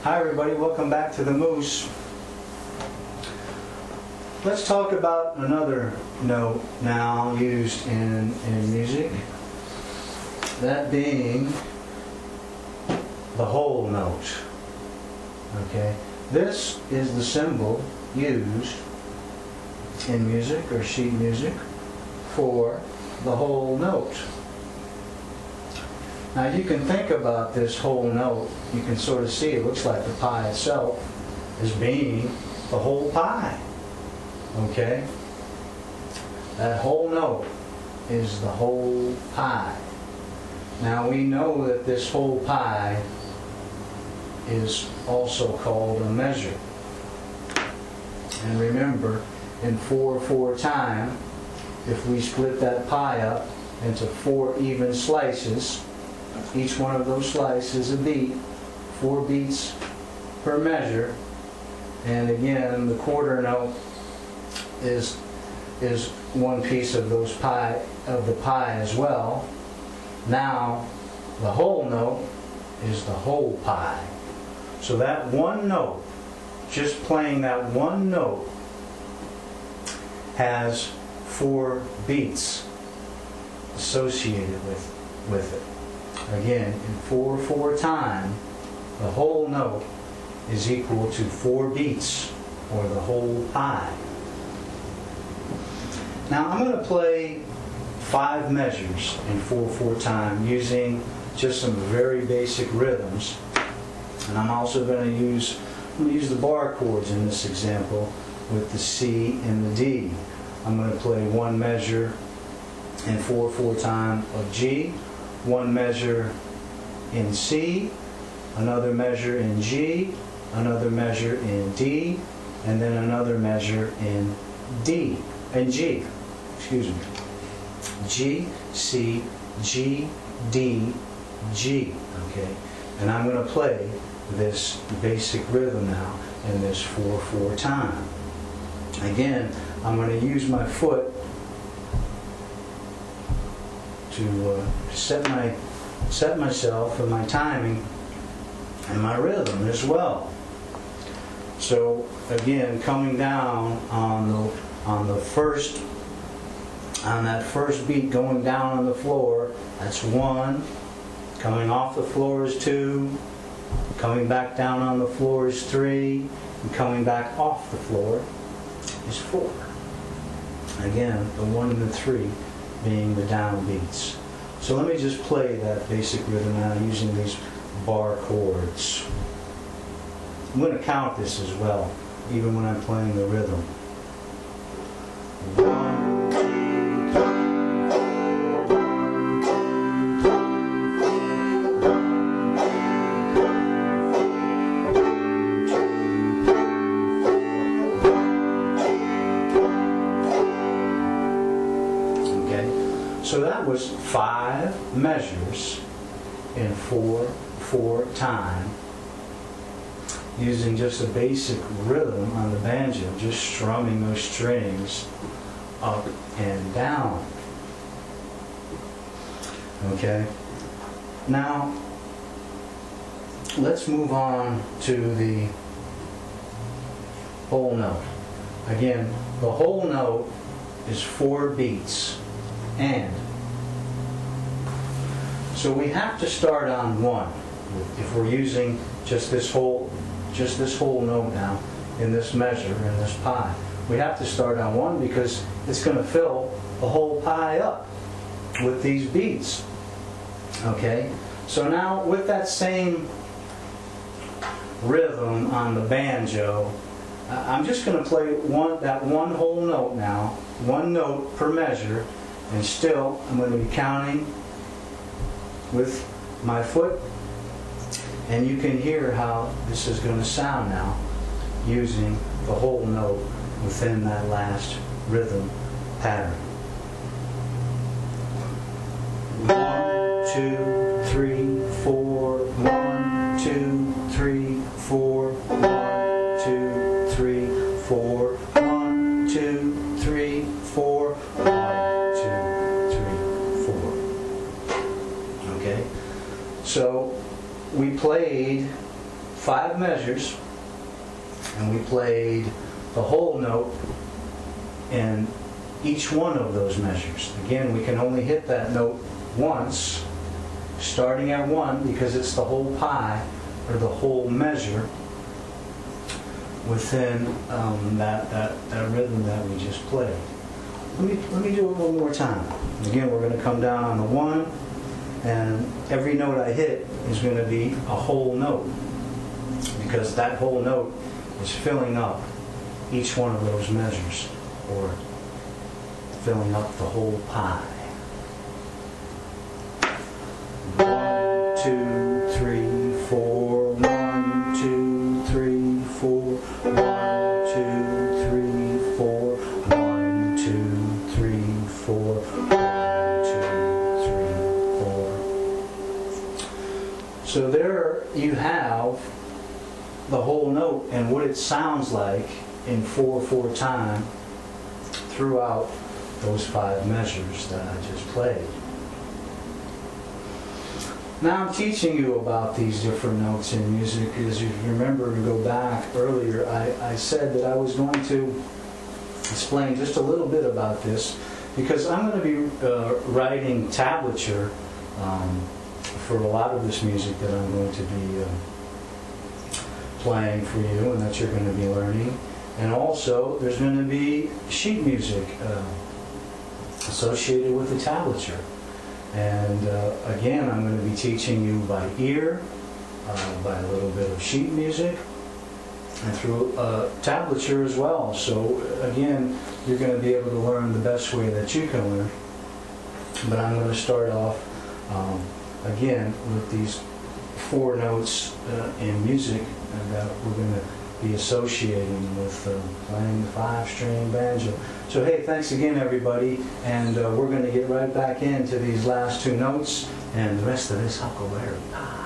Hi everybody, welcome back to the Moose. Let's talk about another note now used in music, that being the whole note. Okay, this is the symbol used in music or sheet music for the whole note. Now you can think about this whole note, you can sort of see it looks like the pie itself as being the whole pie. Okay? That whole note is the whole pie. Now we know that this whole pie is also called a measure. And remember, in 4/4 time, if we split that pie up into 4 even slices, each one of those slices is a beat, 4 beats per measure, and again the quarter note is one piece of the pie as well. Now the whole note is the whole pie. So that one note, just playing that one note, has 4 beats associated with it. Again, in 4/4 time, the whole note is equal to 4 beats, or the whole pie. Now I'm going to play 5 measures in 4/4 time using just some very basic rhythms. And I'm also going to use the bar chords in this example with the C and the D. I'm going to play 1 measure in 4/4 time of G, 1 measure in C, another measure in G, another measure in D, and then another measure in G. Excuse me. G, C, G, D, G. Okay, and I'm going to play this basic rhythm now in this 4/4 time. Again, I'm going to use my foot to set myself for my timing and my rhythm as well. So again, coming down on that first beat, going down on the floor, that's 1. Coming off the floor is 2. Coming back down on the floor is 3. And coming back off the floor is 4. Again, the 1 and the 3 being the down beats. So let me just play that basic rhythm now using these bar chords. I'm going to count this as well, even when I'm playing the rhythm. 1, 2, 3. So that was 5 measures in 4/4 time, using just a basic rhythm on the banjo, just strumming those strings up and down. Okay, now let's move on to the whole note. Again, the whole note is 4 beats. And so we have to start on 1 if we're using just this whole note now in this measure, in this pie. We have to start on 1 because it's going to fill the whole pie up with these beats. Okay, so now with that same rhythm on the banjo, I'm just going to play that one whole note now, 1 note per measure. And still, I'm going to be counting with my foot, and you can hear how this is going to sound now using the whole note within that last rhythm pattern. 1, 2, 3, 4. 1, 2, 3, 4. 1, 2, 3, 4. 1, 2, 3, 4. 1, 2, 3, 4. Okay? So we played 5 measures, and we played the whole note in each one of those measures. Again, we can only hit that note once, starting at 1, because it's the whole pie, or the whole measure, within that rhythm that we just played. Let me do it one more time. Again, we're going to come down on the 1, and every note I hit is going to be a whole note, because that whole note is filling up each one of those measures, or filling up the whole pie. 1, 2, 3, 4. 1, 2, 3, 4. 1, 2, 3, 4. 1, 2, 3, 4. 1, 2, 3, 4. So there you have the whole note and what it sounds like in 4/4 time throughout those 5 measures that I just played. Now I'm teaching you about these different notes in music. As you remember, to go back earlier, I said that I was going to explain just a little bit about this, because I'm going to be writing tablature for a lot of this music that I'm going to be playing for you and that you're going to be learning. And also, there's going to be sheet music associated with the tablature. And again, I'm going to be teaching you by ear, by a little bit of sheet music, and through tablature as well. So again, you're going to be able to learn the best way that you can learn. But I'm going to start off again with these 4 notes in music that we're going to be associating with playing the 5-string banjo. So hey, thanks again everybody, and we're going to get right back into these last 2 notes and the rest of this Huckleberry Pie.